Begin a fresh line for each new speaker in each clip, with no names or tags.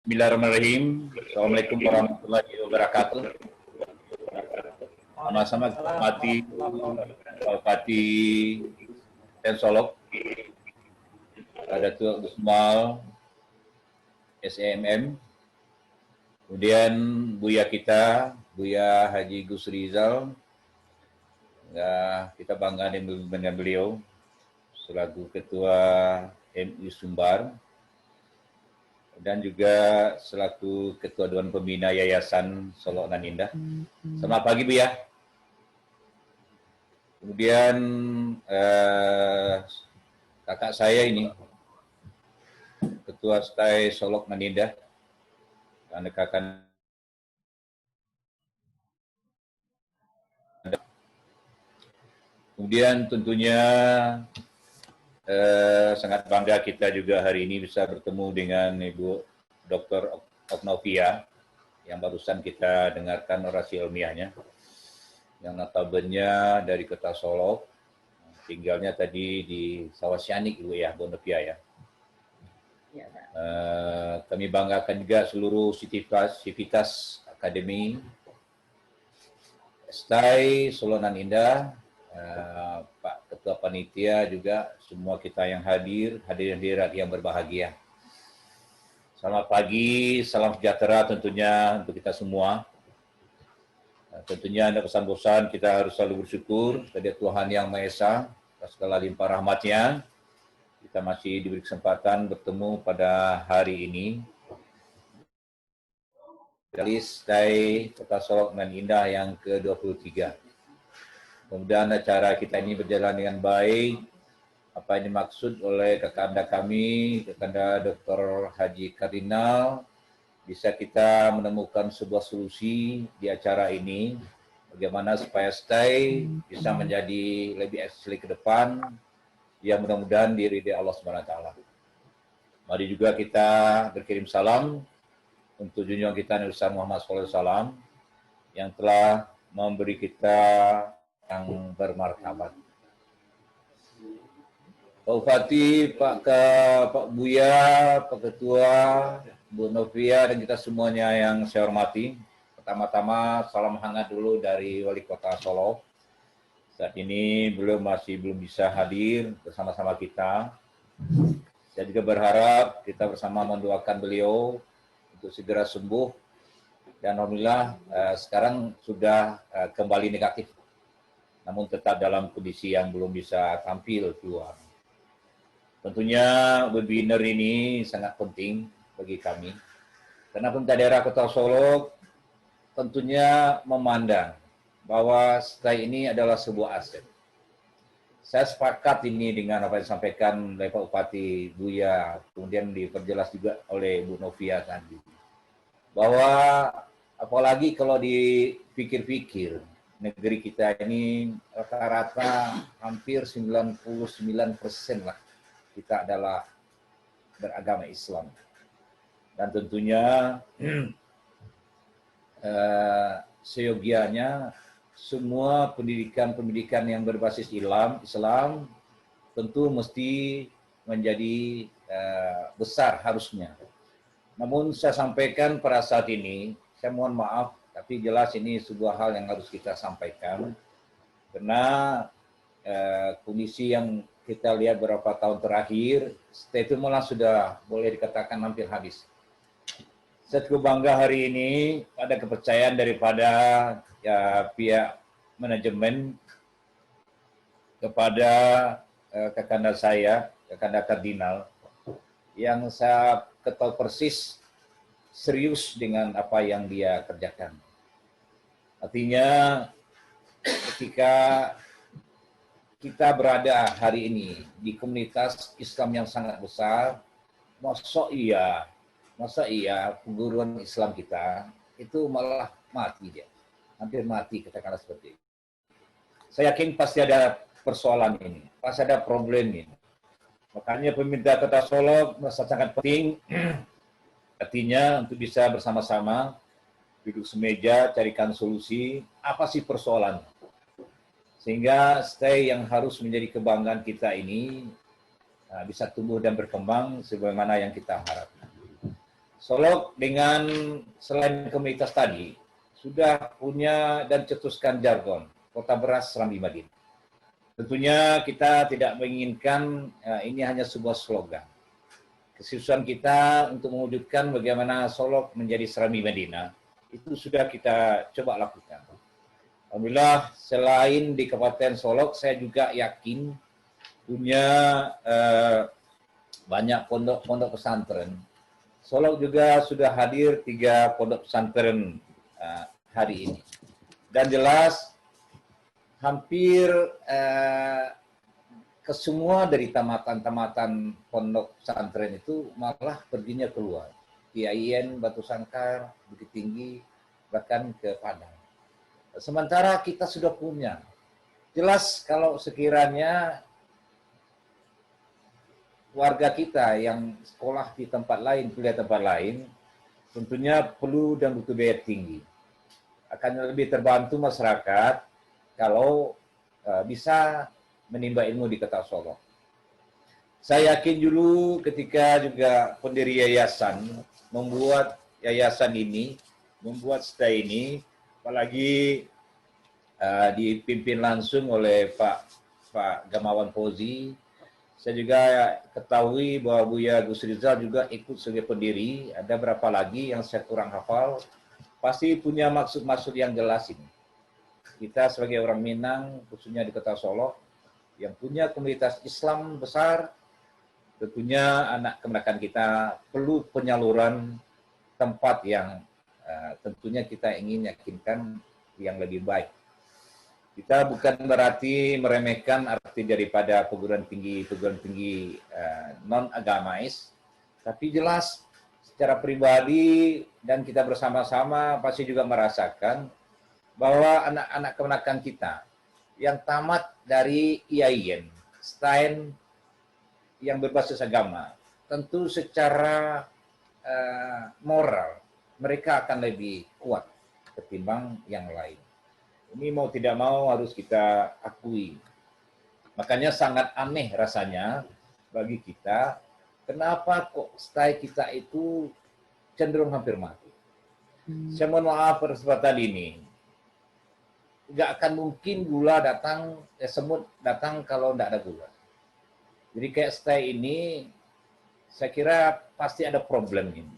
Bismillahirrahmanirrahim. Assalamualaikum warahmatullahi wabarakatuh. Sama-sama Bupati Tensolok, Datuk Gusmal, SMM, kemudian Buya kita, Buya Haji Gus Rizal. Kita bangga dengan beliau selaku Ketua MI Sumbar dan juga selaku Ketua Dewan Pembina Yayasan Solok Nan Indah. Selamat pagi, Buya. Kemudian kakak saya ini, Ketua Stai Solok Nan Indah, akan kemudian tentunya sangat bangga kita juga hari ini bisa bertemu dengan Ibu Dr. Oknovia yang barusan kita dengarkan orasi ilmiahnya, yang notabene dari Kota Solok, tinggalnya tadi di Sawah Syanik, Ibu ya, Bu Novia ya. Kami banggakan juga seluruh sivitas akademi Stai Solok Nan Indah, Pak Ketua Panitia juga, semua kita yang hadirin yang berbahagia. Selamat pagi, salam sejahtera tentunya untuk kita semua. Tentunya ada pesan-pesan kita harus selalu bersyukur kepada Tuhan Yang Maha Esa atas segala limpah rahmat-Nya. Kita masih diberi kesempatan bertemu pada hari ini dari Stai Kota Solok Nan Indah yang ke-23. Mudah-mudahan acara kita ini berjalan dengan baik. Apa yang dimaksud oleh Kakanda kami, Kakanda Dr. Haji Kardinal, bisa kita menemukan sebuah solusi di acara ini, bagaimana supaya Stai bisa menjadi lebih eksis ke depan, yang mudah-mudahan diridhai Allah SWT. Mari juga kita berkirim salam untuk junjungan kita Nabi Muhammad SAW yang telah memberi kita yang bermartabat. Pak Bupati, Pak Buya, Pak Ketua, Bu Novia, dan kita semuanya yang saya hormati. Pertama-tama salam hangat dulu dari Wali Kota Solok. Saat ini beliau masih belum bisa hadir bersama-sama kita. Saya juga berharap kita bersama mendoakan beliau untuk segera sembuh. Dan alhamdulillah sekarang sudah kembali negatif, namun tetap dalam kondisi yang belum bisa tampil keluar. Tentunya webinar ini sangat penting bagi kami, karena pemerintah daerah Kota Solok tentunya memandang bahwa Stai ini adalah sebuah aset. Saya sepakat ini dengan apa yang disampaikan oleh Pak Bupati Buya, kemudian diperjelas juga oleh Bu Novia tadi, bahwa apalagi kalau dipikir-pikir, negeri kita ini rata-rata hampir 99% lah kita adalah beragama Islam. Dan tentunya seyogianya semua pendidikan yang berbasis Islam tentu mesti menjadi besar harusnya. Namun saya sampaikan pada saat ini, saya mohon maaf, tapi jelas ini sebuah hal yang harus kita sampaikan, karena kondisi yang kita lihat beberapa tahun terakhir, Stai itu malah sudah boleh dikatakan hampir habis. Saya cukup bangga hari ini ada kepercayaan daripada pihak manajemen kepada Kakanda saya, Kakanda Kardinal, yang saya ketahui persis serius dengan apa yang dia kerjakan. Artinya ketika kita berada hari ini di komunitas Islam yang sangat besar, masa iya perguruan Islam kita itu malah mati dia, hampir mati katakanlah seperti itu. Saya yakin pasti ada persoalan ini, pasti ada problem ini. Makanya pemerintah Kota Solok merasa sangat penting, artinya untuk bisa bersama-sama duduk semeja, carikan solusi, apa sih persoalan. Sehingga Stai yang harus menjadi kebanggaan kita ini bisa tumbuh dan berkembang sebagaimana yang kita harapkan. Solok dengan selain komunitas tadi, sudah punya dan cetuskan jargon, kota beras Serambi Madinah. Tentunya kita tidak menginginkan ini hanya sebuah slogan. Keseriusan kita untuk mewujudkan bagaimana Solok menjadi Serambi Madinah, itu sudah kita coba lakukan. Alhamdulillah, selain di Kabupaten Solok, saya juga yakin punya banyak pondok pesantren. Solok juga sudah hadir 3 pondok pesantren hari ini. Dan jelas hampir ke semua dari tamatan-tamatan pondok pesantren itu malah perginya keluar. IAIN, Batu Sangkar, Bukit Tinggi, bahkan ke Padang. Sementara kita sudah punya. Jelas kalau sekiranya warga kita yang sekolah di tempat lain, kuliah tempat lain, tentunya perlu dan butuh biaya tinggi. Akan lebih terbantu masyarakat kalau bisa menimba ilmu di Kota Solok. Saya yakin dulu ketika juga pendiri yayasan membuat yayasan ini, membuat STAI ini, apalagi dipimpin langsung oleh Pak Gamawan Fauzi. Saya juga ketahui bahwa Buya Gus Rizal juga ikut sebagai pendiri. Ada berapa lagi yang saya kurang hafal. Pasti punya maksud-maksud yang jelas ini. Kita sebagai orang Minang, khususnya di Kota Solok, yang punya komunitas Islam besar, tentunya anak kemenakan kita perlu penyaluran tempat yang tentunya kita ingin yakinkan yang lebih baik. Kita bukan berarti meremehkan arti daripada perguruan tinggi non-agamais, tapi jelas secara pribadi dan kita bersama-sama pasti juga merasakan bahwa anak-anak kemenakan kita yang tamat dari IAIN, STAIN yang berbasis agama, tentu secara moral mereka akan lebih kuat ketimbang yang lain. Ini mau tidak mau harus kita akui. Makanya sangat aneh rasanya bagi kita, kenapa kok STAI kita itu cenderung hampir mati. Saya mohon maaf pada kesempatan ini. Nggak akan mungkin gula datang, semut datang kalau nggak ada gula. Jadi kayak STAI ini, saya kira pasti ada problem ini.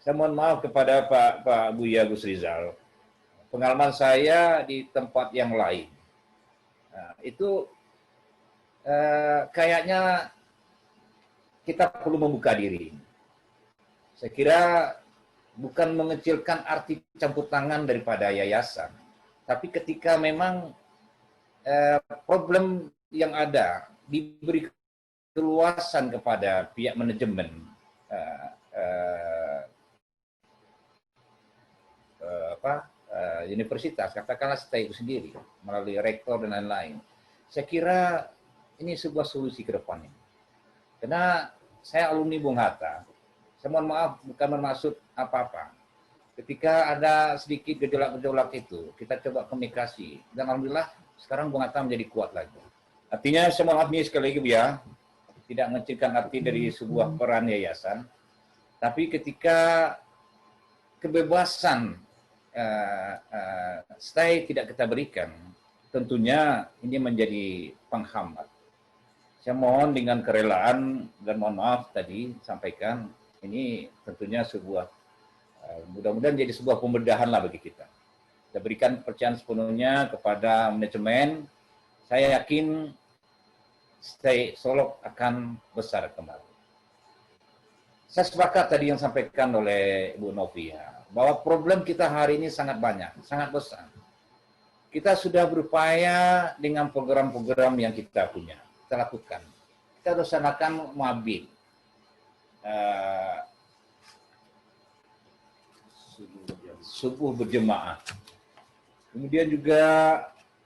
Saya mohon maaf kepada Pak Buya Gus Rizal. Pengalaman saya di tempat yang lain, itu kayaknya kita perlu membuka diri. Saya kira bukan mengecilkan arti campur tangan daripada yayasan, tapi ketika memang problem yang ada diberi keluasan kepada pihak manajemen universitas, katakanlah STAI itu sendiri, melalui rektor dan lain-lain. Saya kira ini sebuah solusi ke depannya. Karena saya alumni Bung Hatta, saya mohon maaf bukan bermaksud apa-apa. Ketika ada sedikit gejolak-gejolak itu, kita coba komunikasi. Dan alhamdulillah sekarang Bung Hatta menjadi kuat lagi. Artinya saya mohon maaf nih sekali lagi ya, tidak mengecilkan arti dari sebuah peran yayasan. Tapi ketika kebebasan STAI tidak kita berikan, tentunya ini menjadi penghambat. Saya mohon dengan kerelaan dan mohon maaf tadi sampaikan, ini tentunya sebuah mudah-mudahan jadi sebuah pembedahan lah bagi kita. Kita berikan kepercayaan sepenuhnya kepada manajemen. Saya yakin STAI Solok akan besar kembali. Saya sepakat tadi yang disampaikan oleh Ibu Novia, bahwa problem kita hari ini sangat banyak, sangat besar. Kita sudah berupaya dengan program-program yang kita punya, kita lakukan. Kita laksanakan Mabil, subuh berjemaah. Kemudian juga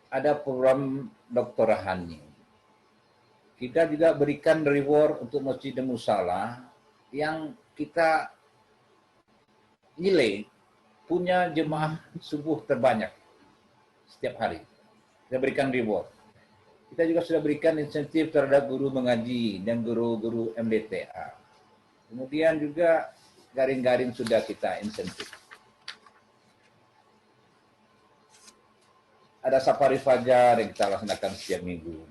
ada program Dr. Hani. Kita juga berikan reward untuk masjid dan musala yang kita nilai punya jemaah subuh terbanyak setiap hari. Kita berikan reward. Kita juga sudah berikan insentif terhadap guru mengaji dan guru-guru MDTA. Kemudian juga garing-garing sudah kita insentif. Ada safari fajar yang kita laksanakan setiap minggu.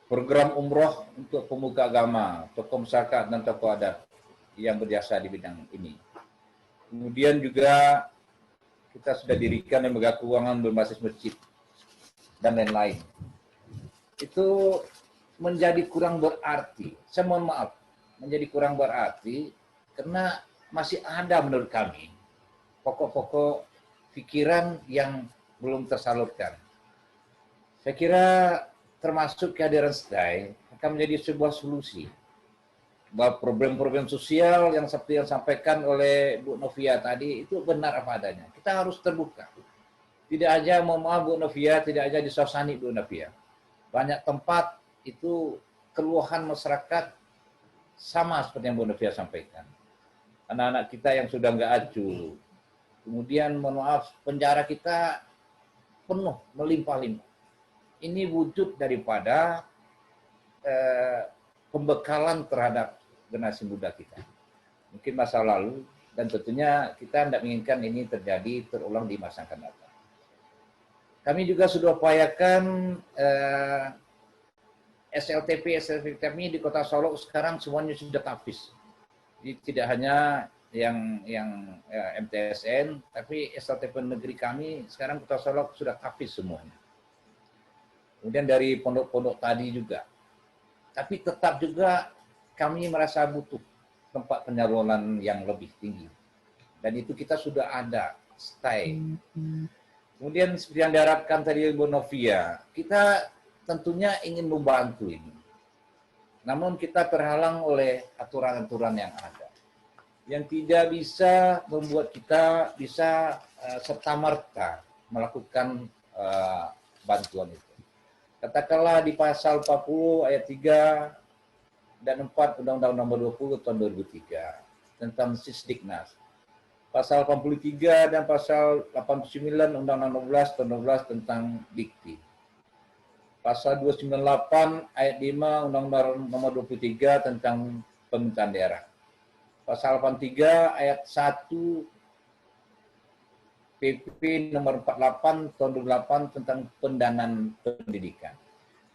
Program umroh untuk pemuka agama, tokoh masyarakat dan tokoh adat yang berjasa di bidang ini. Kemudian juga kita sudah dirikan lembaga keuangan berbasis masjid dan lain-lain. Itu menjadi kurang berarti. Saya mohon maaf, menjadi kurang berarti karena masih ada menurut kami pokok-pokok pikiran yang belum tersalurkan. Saya kira termasuk kehadiran STAI akan menjadi sebuah solusi bahwa problem-problem sosial yang seperti yang disampaikan oleh Bu Novia tadi itu benar apa adanya. Kita harus terbuka. Tidak aja, mohon maaf Bu Novia, tidak aja di Sosani Bu Novia. Banyak tempat itu keluhan masyarakat sama seperti yang Bu Novia sampaikan. Anak-anak kita yang sudah nggak acuh. Kemudian mohon maaf, penjara kita penuh, melimpah-limpah. Ini wujud daripada pembekalan terhadap generasi muda kita. Mungkin masa lalu, dan tentunya kita tidak menginginkan ini terjadi terulang di masa akan datang. Kami juga sudah upayakan SLTP kami di Kota Solo sekarang semuanya sudah tapis. Jadi tidak hanya yang MTSN, tapi SLTP negeri kami sekarang Kota Solo sudah tapis semuanya. Kemudian dari pondok-pondok tadi juga. Tapi tetap juga kami merasa butuh tempat penyaluran yang lebih tinggi. Dan itu kita sudah ada, STAI. Kemudian seperti yang diharapkan tadi Bu Novia, kita tentunya ingin membantu ini. Namun kita terhalang oleh aturan-aturan yang ada. Yang tidak bisa membuat kita bisa serta-merta melakukan bantuan itu. Katakanlah di pasal 40 ayat 3 dan 4 Undang-Undang Nomor 20 tahun 2003 tentang Sisdiknas. Pasal 83 dan pasal 89 Undang-Undang 16 tahun 12 tentang Dikti. Pasal 298 ayat 5 Undang-Undang Nomor 23 tentang Pemerintahan Daerah. Pasal 83 ayat 1 PP nomor 48 tahun 2008 tentang pendanaan pendidikan.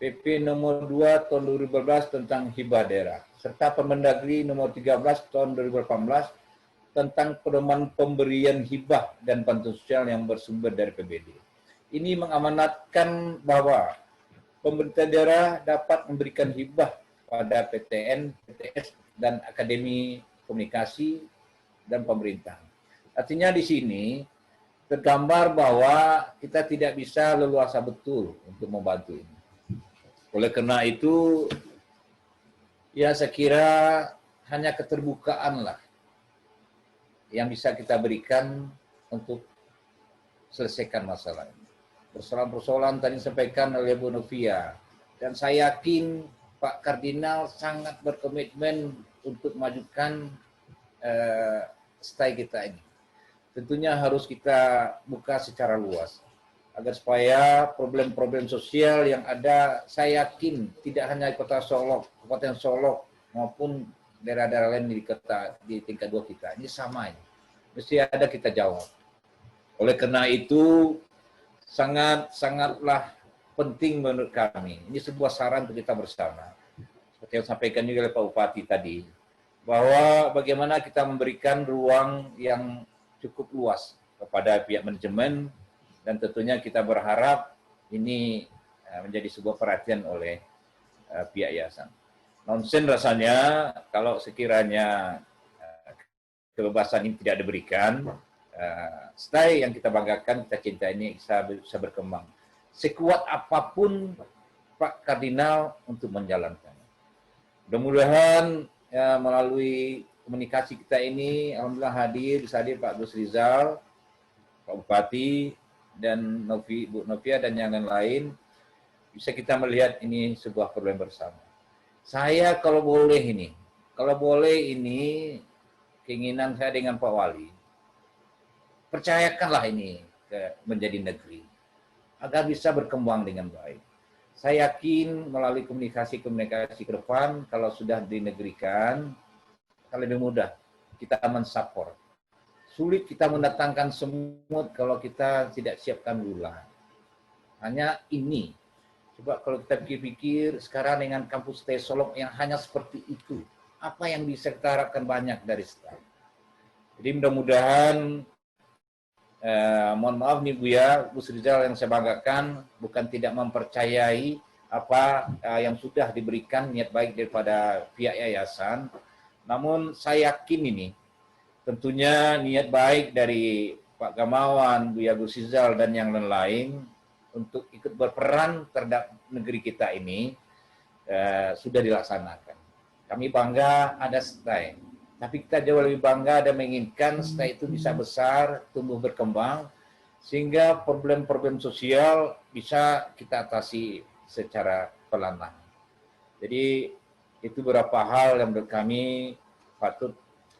PP nomor 2 tahun 2012 tentang hibah daerah. Serta Permendagri nomor 13 tahun 2018 tentang pedoman pemberian hibah dan bantuan sosial yang bersumber dari PBD. Ini mengamanatkan bahwa pemerintah daerah dapat memberikan hibah pada PTN, PTS, dan Akademi Komunikasi dan Pemerintahan. Artinya di sini tergambar bahwa kita tidak bisa leluasa betul untuk membantu ini. Oleh karena itu, ya saya kira hanya keterbukaan lah yang bisa kita berikan untuk selesaikan masalah ini. Persoalan-persoalan tadi disampaikan oleh Bu Novia, dan saya yakin Pak Kardinal sangat berkomitmen untuk memajukan STAI kita ini. Tentunya harus kita buka secara luas agar supaya problem-problem sosial yang ada, saya yakin tidak hanya Kota Solok, Kabupaten Solok maupun daerah-daerah lain di tingkat 2 kita, ini sama ini. Mesti ada kita jawab. Oleh karena itu sangatlah penting menurut kami. Ini sebuah saran untuk kita bersama. Seperti yang disampaikan juga oleh Pak Bupati tadi, bahwa bagaimana kita memberikan ruang yang cukup luas kepada pihak manajemen, dan tentunya kita berharap ini menjadi sebuah perhatian oleh pihak yayasan. Nonsen rasanya kalau sekiranya kebebasan ini tidak diberikan, STAI yang kita banggakan, kita cinta ini bisa berkembang. Sekuat apapun Pak Kardinal untuk menjalankannya. Mudah-mudahan melalui komunikasi kita ini, alhamdulillah bisa hadir Pak Gus Rizal, Pak Bupati, dan Bu Novia dan yang lain-lain, bisa kita melihat ini sebuah problem bersama. Saya kalau boleh ini keinginan saya dengan Pak Wali, percayakanlah ini menjadi negeri, agar bisa berkembang dengan baik. Saya yakin melalui komunikasi ke depan, kalau sudah dinegerikan, akan lebih mudah kita mensupport. Sulit kita mendatangkan semut kalau kita tidak siapkan gula. Hanya ini. Coba kalau kita pikir-pikir sekarang dengan kampus STAI Solok yang hanya seperti itu, apa yang bisa kita harapkan banyak dari STAI. Jadi mudah-mudahan, mohon maaf nih Buya, Bu Srizal yang saya banggakan, bukan tidak mempercayai apa yang sudah diberikan niat baik daripada pihak yayasan, namun saya yakin ini, tentunya niat baik dari Pak Gamawan, Buya Gus Srizal, dan yang lain-lain untuk ikut berperan terhadap negeri kita ini sudah dilaksanakan. Kami bangga ada STAI, tapi kita jauh lebih bangga dan menginginkan STAI itu bisa besar, tumbuh berkembang, sehingga problem-problem sosial bisa kita atasi secara perlahan. Jadi itu beberapa hal yang menurut kami patut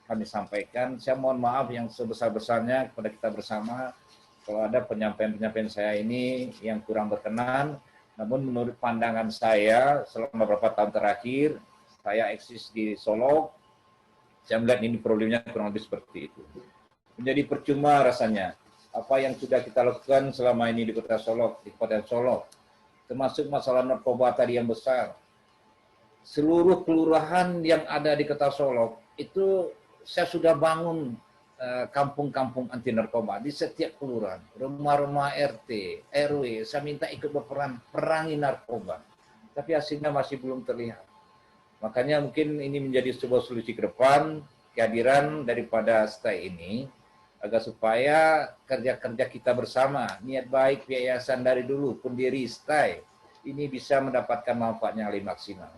kami sampaikan. Saya mohon maaf yang sebesar-besarnya kepada kita bersama kalau ada penyampaian-penyampaian saya ini yang kurang berkenan. Namun menurut pandangan saya selama beberapa tahun terakhir saya eksis di Solok, saya melihat ini problemnya kurang lebih seperti itu. Menjadi percuma rasanya apa yang sudah kita lakukan selama ini di Kota Solok, di Kota Solok, termasuk masalah narkoba tadi yang besar. Seluruh kelurahan yang ada di Kota Solok itu saya sudah bangun kampung-kampung anti narkoba di setiap kelurahan, rumah-rumah RT, RW, saya minta ikut berperan perangi narkoba, tapi hasilnya masih belum terlihat. Makanya mungkin ini menjadi sebuah solusi ke depan, kehadiran daripada STAI ini, agar supaya kerja-kerja kita bersama, niat baik yayasan dari dulu, pendiri STAI, ini bisa mendapatkan manfaatnya yang lebih maksimal.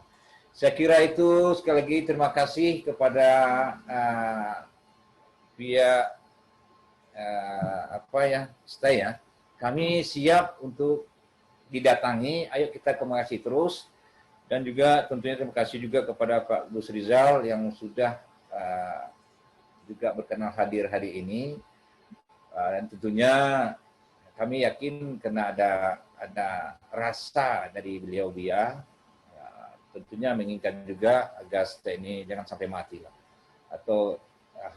Saya kira itu. Sekali lagi terima kasih kepada pihak STAI ya. Kami siap untuk didatangi, ayo kita komunikasi terus, dan juga tentunya terima kasih juga kepada Pak Gus Srizal yang sudah juga berkenan hadir hari ini, dan tentunya kami yakin karena ada rasa dari beliau tentunya menginginkan juga agar STAI ini jangan sampai mati lah, atau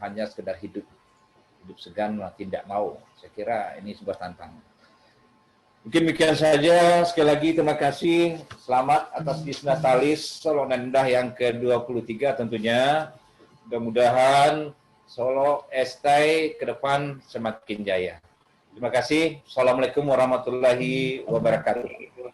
hanya sekedar hidup segan tidak mau. Saya kira ini sebuah tantangan. Mungkin demikian saja. Sekali lagi terima kasih. Selamat atas Disnatalis Solok Indah yang ke-23 tentunya. Mudah-mudahan Solok STAI ke depan semakin jaya. Terima kasih. Assalamualaikum warahmatullahi wabarakatuh.